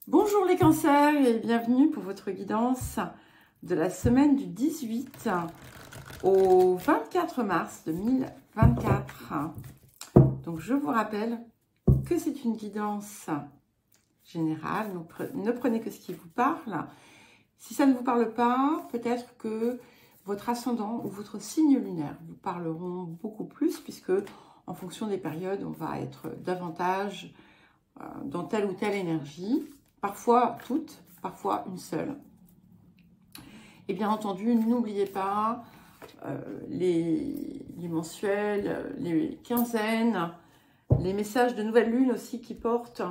Bonjour les cancers et bienvenue pour votre guidance de la semaine du 18 au 24 mars 2024. Donc je vous rappelle que c'est une guidance générale, donc ne prenez que ce qui vous parle. Si ça ne vous parle pas, peut-être que votre ascendant ou votre signe lunaire vous parleront beaucoup plus puisque en fonction des périodes, on va être davantage dans telle ou telle énergie. Parfois toutes, parfois une seule. Et bien entendu, n'oubliez pas les mensuels, les quinzaines, les messages de nouvelle lune aussi qui portent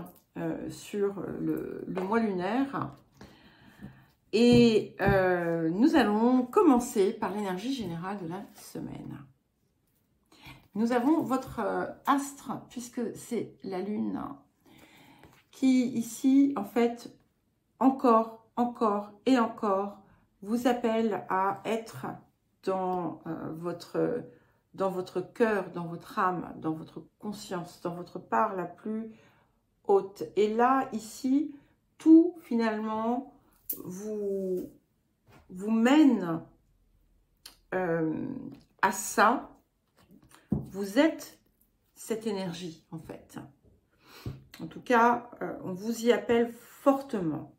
sur le mois lunaire. Et nous allons commencer par l'énergie générale de la semaine. Nous avons votre astre, puisque c'est la lune, qui ici, en fait, encore et encore, vous appelle à être dans votre cœur, dans votre âme, dans votre conscience, dans votre part la plus haute. Et là, ici, tout, finalement, vous mène à ça. Vous êtes cette énergie, en fait. En tout cas, on vous y appelle fortement.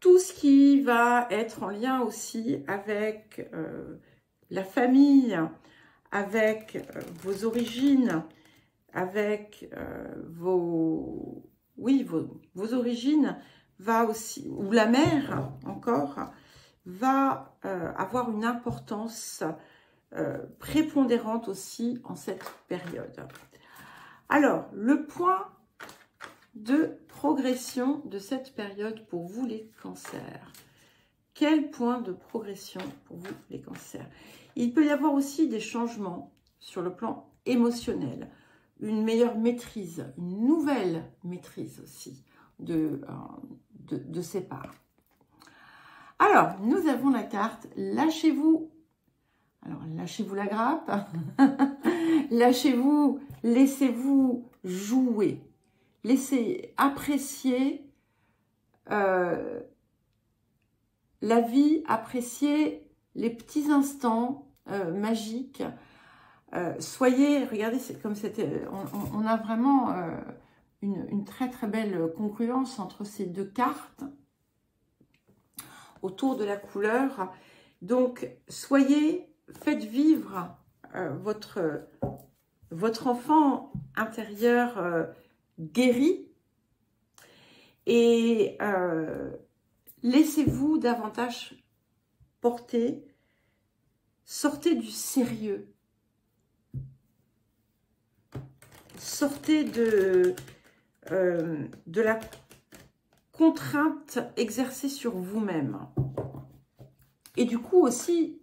Tout ce qui va être en lien aussi avec la famille, avec vos origines, avec vos origines, va aussi, ou la mère encore, va avoir une importance prépondérante aussi en cette période. Alors, le point de progression de cette période pour vous les cancers. Quel point de progression pour vous les cancers? Il peut y avoir aussi des changements sur le plan émotionnel, une meilleure maîtrise, une nouvelle maîtrise aussi de ces parts. Alors, nous avons la carte « Lâchez-vous ». Alors, lâchez-vous la grappe, lâchez-vous, laissez-vous jouer, laissez apprécier la vie, apprécier les petits instants magiques. Soyez, regardez, c'est comme c'était, on a vraiment une très très belle congruence entre ces deux cartes autour de la couleur. Donc, faites vivre votre enfant intérieur guéri et laissez-vous davantage porter, sortez du sérieux, sortez de la contrainte exercée sur vous-même et du coup aussi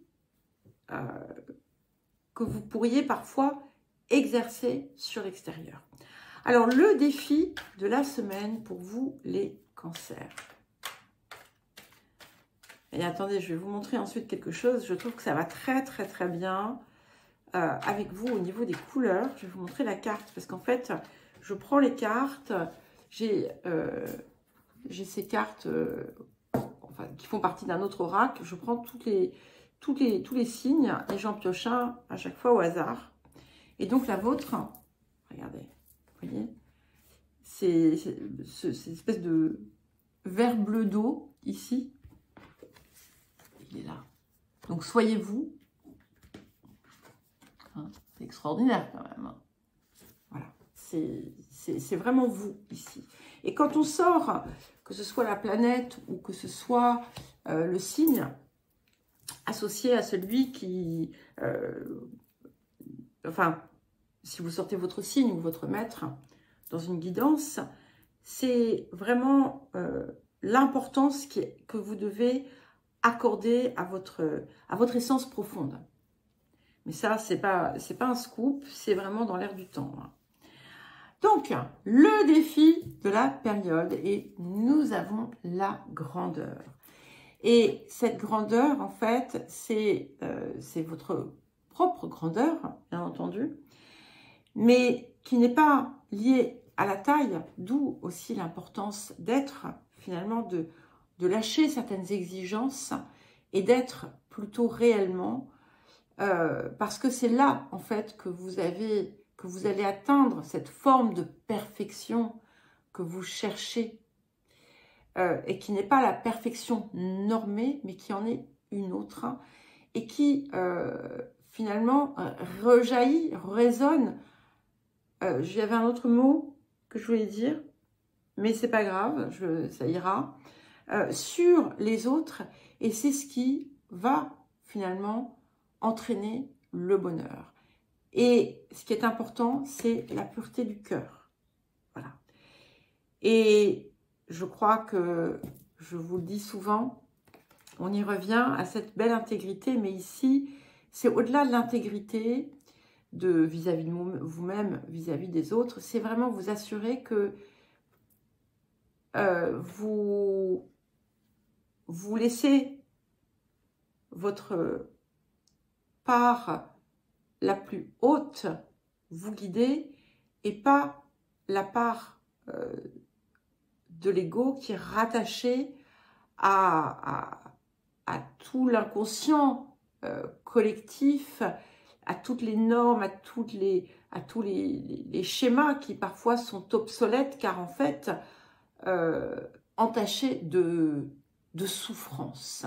que vous pourriez parfois exercer sur l'extérieur. Alors, le défi de la semaine pour vous, les cancers. Et attendez, je vais vous montrer ensuite quelque chose. Je trouve que ça va très, très, très bien avec vous au niveau des couleurs. Je vais vous montrer la carte parce qu'en fait, je prends les cartes. J'ai ces cartes enfin, qui font partie d'un autre oracle. Je prends tous les signes et j'en pioche un à chaque fois au hasard. Et donc la vôtre, regardez, vous voyez, c'est cette espèce de vert bleu d'eau ici. Il est là. Donc soyez vous. Hein, c'est extraordinaire quand même. Voilà, c'est vraiment vous ici. Et quand on sort, que ce soit la planète ou que ce soit le signe, associé à celui qui, enfin, si vous sortez votre signe ou votre maître dans une guidance, c'est vraiment l'importance que vous devez accorder à votre essence profonde. Mais ça, c'est pas un scoop, c'est vraiment dans l'air du temps. Donc, le défi de la période, et nous avons la grandeur. Et cette grandeur, en fait, c'est votre propre grandeur, bien entendu, mais qui n'est pas liée à la taille, d'où aussi l'importance d'être, finalement, de lâcher certaines exigences et d'être plutôt réellement, parce que c'est là, en fait, que vous allez atteindre cette forme de perfection que vous cherchez, et qui n'est pas la perfection normée, mais qui en est une autre, hein, et qui, finalement, rejaillit, résonne. J'avais un autre mot que je voulais dire, mais c'est pas grave, ça ira, sur les autres, et c'est ce qui va finalement entraîner le bonheur. Et ce qui est important, c'est la pureté du cœur. Voilà. Et je crois que, je vous le dis souvent, on y revient à cette belle intégrité, mais ici, c'est au-delà de l'intégrité, vis-à-vis de vous-même, vis-à-vis des autres, c'est vraiment vous assurer que vous laissez votre part la plus haute vous guider et pas la part de l'ego qui est rattachée à tout l'inconscient collectif, à toutes les normes, à tous les schémas qui parfois sont obsolètes car en fait entachés de souffrance.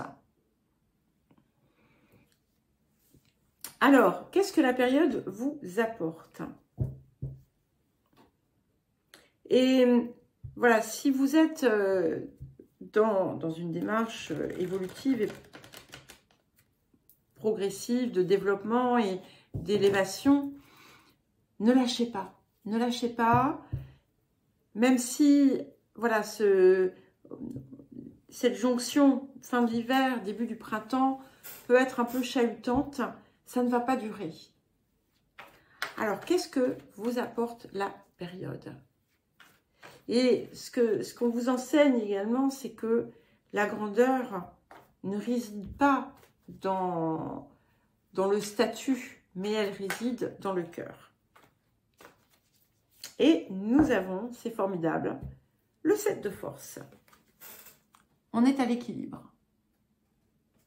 Alors, qu'est-ce que la période vous apporte? Et voilà, si vous êtes dans une démarche évolutive et progressive de développement et d'élévation, ne lâchez pas. Ne lâchez pas, même si, voilà, cette jonction fin de l'hiver, début du printemps, peut être un peu chahutante, ça ne va pas durer. Alors, qu'est-ce que vous apporte la période? Et ce qu'on vous enseigne également, c'est que la grandeur ne réside pas dans le statut, mais elle réside dans le cœur. Et nous avons, c'est formidable, le 7 de force. On est à l'équilibre.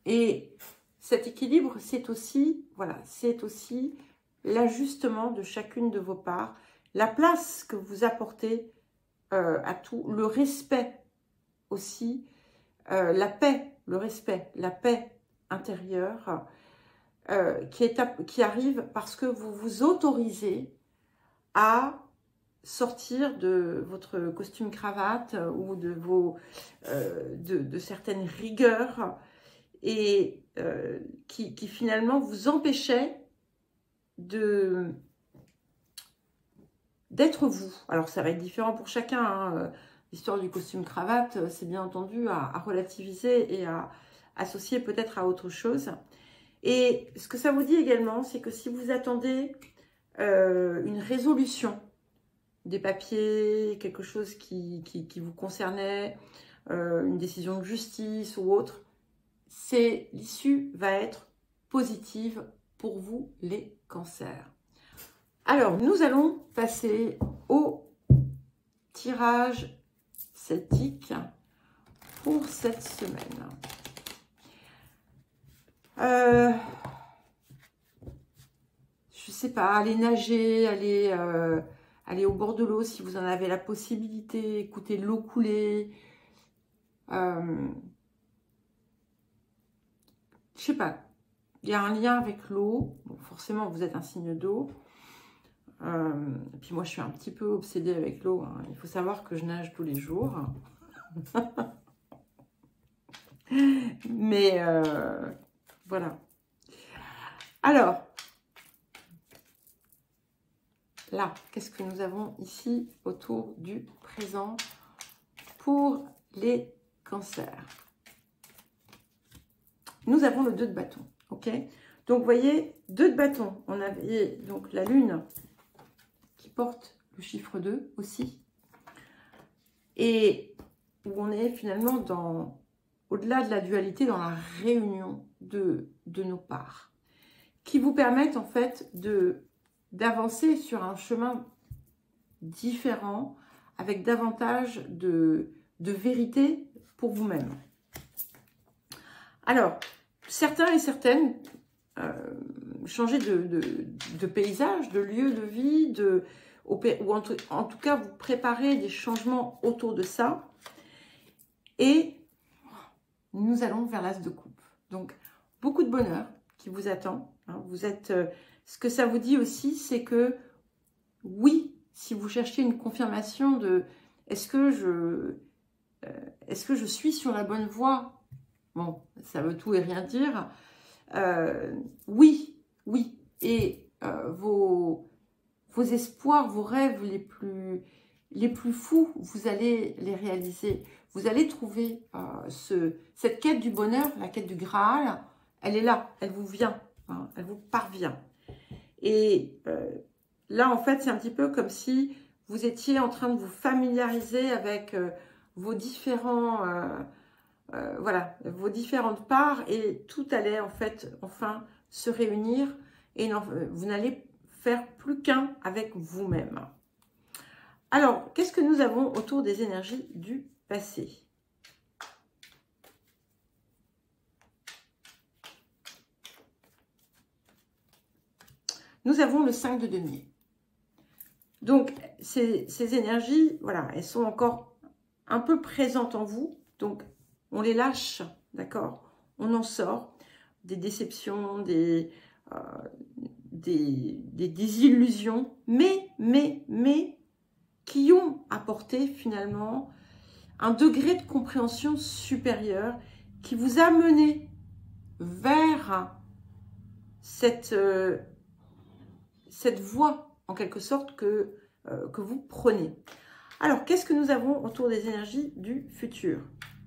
Et cet équilibre, c'est aussi, voilà, c'est aussi l'ajustement de chacune de vos parts, la place que vous apportez à tout, le respect aussi, la paix, le respect, la paix intérieure qui arrive parce que vous vous autorisez à sortir de votre costume cravate ou de certaines rigueurs et qui finalement vous empêchaient d'être vous. Alors ça va être différent pour chacun, hein. L'histoire du costume cravate, c'est bien entendu à relativiser et à associer peut-être à autre chose. Et ce que ça vous dit également, c'est que si vous attendez une résolution des papiers, quelque chose qui vous concernait, une décision de justice ou autre, l'issue va être positive pour vous les cancers. Alors, nous allons passer au tirage celtique pour cette semaine. Je sais pas, aller nager, aller au bord de l'eau si vous en avez la possibilité, écouter l'eau couler. Je sais pas, il y a un lien avec l'eau. Bon, forcément, vous êtes un signe d'eau. Et puis moi, je suis un petit peu obsédée avec l'eau, hein. Il faut savoir que je nage tous les jours. Mais voilà. Alors, là, qu'est-ce que nous avons ici autour du présent pour les cancers? Nous avons le 2 de bâton, ok? Donc, vous voyez, 2 de bâton. On avait donc la lune qui porte le chiffre 2 aussi. Et où on est finalement au-delà de la dualité, dans la réunion de nos parts, qui vous permettent en fait d'avancer sur un chemin différent, avec davantage de vérité pour vous-même. Alors, certains et certaines, changer de paysage, de lieu de vie, ou en tout cas, vous préparez des changements autour de ça. Et nous allons vers l'As de coupe. Donc, beaucoup de bonheur qui vous attend. Hein. Vous êtes, ce que ça vous dit aussi, c'est que oui, si vous cherchez une confirmation de est-ce que je suis sur la bonne voie? Bon, ça veut tout et rien dire. Oui, oui. Et vos espoirs, vos rêves les plus fous, vous allez les réaliser. Vous allez trouver cette quête du bonheur, la quête du Graal, elle est là, elle vous vient, hein, elle vous parvient. Et là, en fait, c'est un petit peu comme si vous étiez en train de vous familiariser avec vos différents, voilà, vos différentes parts, et tout allait en fait enfin se réunir, et non, vous n'allez faire plus qu'un avec vous-même. Alors, qu'est-ce que nous avons autour des énergies du passé? Nous avons le 5 de denier. Donc, ces énergies, voilà, elles sont encore un peu présentes en vous. Donc, on les lâche, d'accord? On en sort. Des déceptions, des désillusions, mais qui ont apporté finalement un degré de compréhension supérieur qui vous a mené vers cette voie, en quelque sorte, que vous prenez. Alors, qu'est-ce que nous avons autour des énergies du futur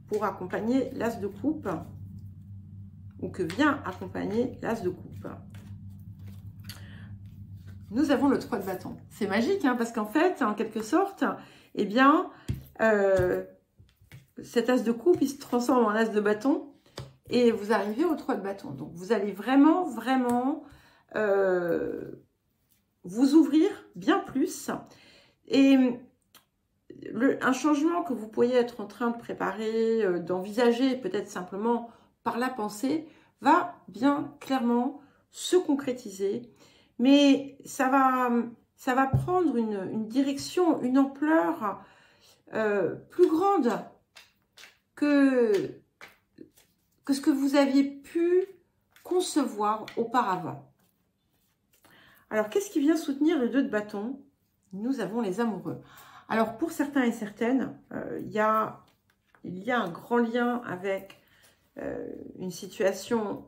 pour accompagner l'As de coupe, ou que vient accompagner l'As de coupe? Nous avons le 3 de bâton. C'est magique, hein, parce qu'en fait, en quelque sorte, eh bien, cet As de coupe, il se transforme en As de bâton, et vous arrivez au 3 de bâton. Donc, vous allez vraiment, vraiment vous ouvrir bien plus. Et un changement que vous pourriez être en train de préparer, d'envisager, peut-être simplement par la pensée, va bien clairement se concrétiser. Mais ça va prendre une direction, une ampleur plus grande que ce que vous aviez pu concevoir auparavant. Alors, qu'est-ce qui vient soutenir le 2 de bâton? Nous avons les amoureux. Alors, pour certains et certaines, il y a un grand lien avec une situation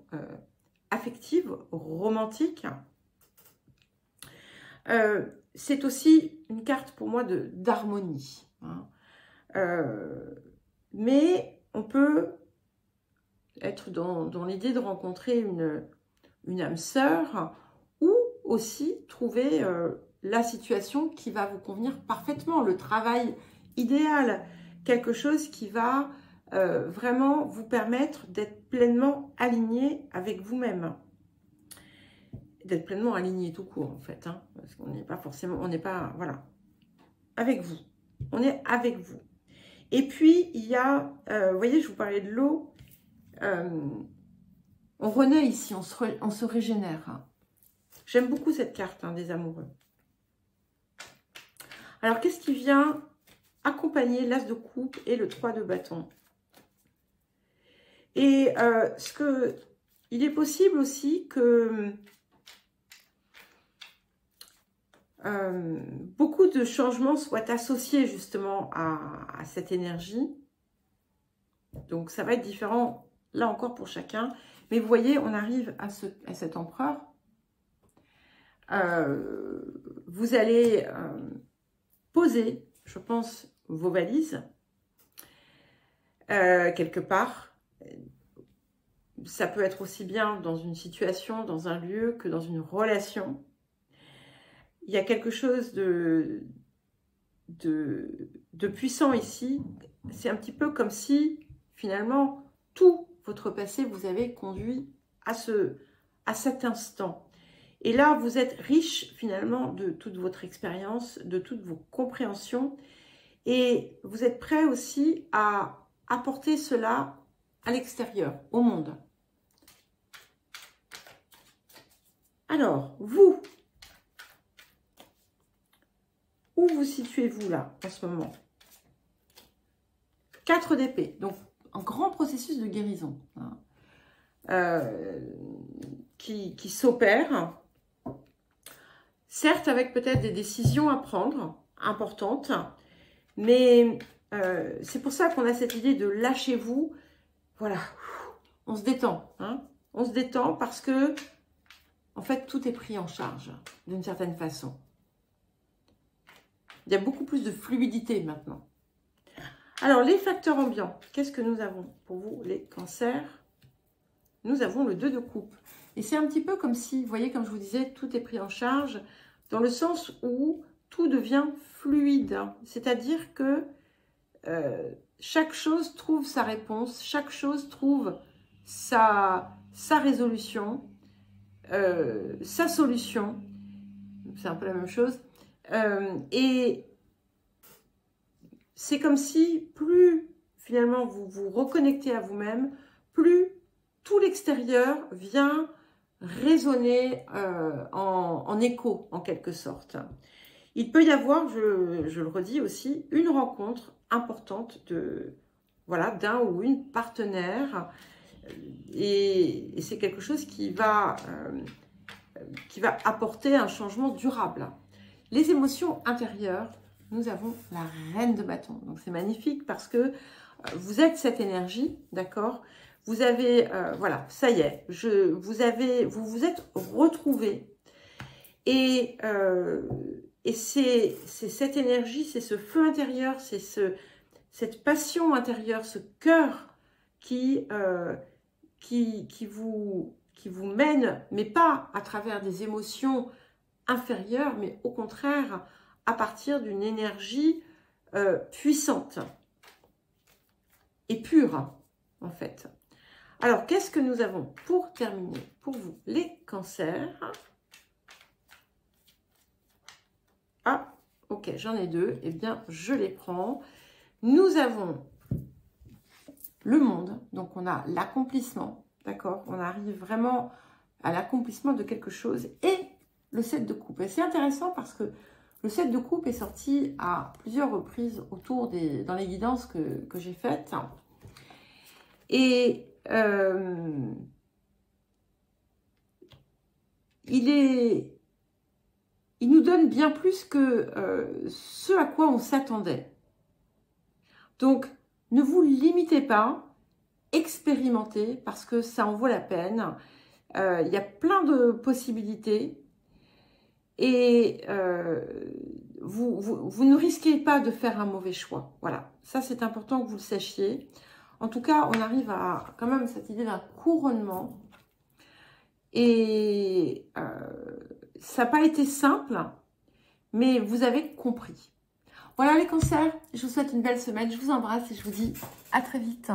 affective, romantique. C'est aussi une carte pour moi d'harmonie. Hein. Mais on peut être dans l'idée de rencontrer une âme sœur, ou aussi trouver la situation qui va vous convenir parfaitement, le travail idéal, quelque chose qui va vraiment vous permettre d'être pleinement aligné avec vous-même. D'être pleinement aligné tout court, en fait, hein, parce qu'on n'est pas forcément, on n'est pas, voilà, avec vous. On est avec vous. Et puis, il y a, vous voyez, je vous parlais de l'eau, on renaît ici, on se régénère. Hein. J'aime beaucoup cette carte, hein, des amoureux. Alors, qu'est-ce qui vient accompagner l'As de coupe et le 3 de bâton? Et il est possible aussi que beaucoup de changements soient associés justement à cette énergie. Donc, ça va être différent, là encore, pour chacun. Mais vous voyez, on arrive à cet empereur. Vous allez poser, je pense, vos valises quelque part. Ça peut être aussi bien dans une situation, dans un lieu, que dans une relation. Il y a quelque chose de puissant ici. C'est un petit peu comme si, finalement, tout votre passé vous avait conduit à cet instant. Et là, vous êtes riche finalement de toute votre expérience, de toutes vos compréhensions. Et vous êtes prêt aussi à apporter cela à l'extérieur, au monde. Alors, vous, où vous situez-vous là, en ce moment? 4 d'épée, donc un grand processus de guérison hein, qui s'opère. Certes, avec peut-être des décisions à prendre, importantes, mais c'est pour ça qu'on a cette idée de lâchez-vous. Voilà, on se détend. Hein, on se détend parce que, en fait, tout est pris en charge, d'une certaine façon. Il y a beaucoup plus de fluidité maintenant. Alors, les facteurs ambiants, qu'est-ce que nous avons pour vous, les cancers? Nous avons le 2 de coupe. Et c'est un petit peu comme si, vous voyez, comme je vous disais, tout est pris en charge dans le sens où tout devient fluide. C'est-à-dire que chaque chose trouve sa réponse, chaque chose trouve sa résolution, sa solution. C'est un peu la même chose. Et c'est comme si plus finalement vous vous reconnectez à vous-même, plus tout l'extérieur vient résonner en écho en quelque sorte. Il peut y avoir, je le redis aussi, une rencontre importante de voilà d'un ou une partenaire et c'est quelque chose qui va apporter un changement durable. Les émotions intérieures, nous avons la reine de bâton. Donc c'est magnifique parce que vous êtes cette énergie, d'accord? Vous avez, voilà, ça y est, vous vous êtes retrouvés. Et c'est cette énergie, c'est ce feu intérieur, c'est cette passion intérieure, ce cœur qui vous mène, mais pas à travers des émotions inférieures, mais au contraire, à partir d'une énergie puissante et pure, en fait. Alors, qu'est-ce que nous avons pour terminer pour vous, les cancers? Ah, ok, j'en ai 2. Eh bien, je les prends. Nous avons le monde. Donc, on a l'accomplissement. D'accord? On arrive vraiment à l'accomplissement de quelque chose. Et le 7 de coupe. Et c'est intéressant parce que le 7 de coupe est sorti à plusieurs reprises dans les guidances que j'ai faites. Et il nous donne bien plus que ce à quoi on s'attendait. Donc, ne vous limitez pas, expérimentez parce que ça en vaut la peine. Il y a plein de possibilités et vous ne risquez pas de faire un mauvais choix. Voilà, ça c'est important que vous le sachiez. En tout cas, on arrive à quand même cette idée d'un couronnement. Et ça n'a pas été simple, mais vous avez compris. Voilà les cancers, je vous souhaite une belle semaine, je vous embrasse et je vous dis à très vite.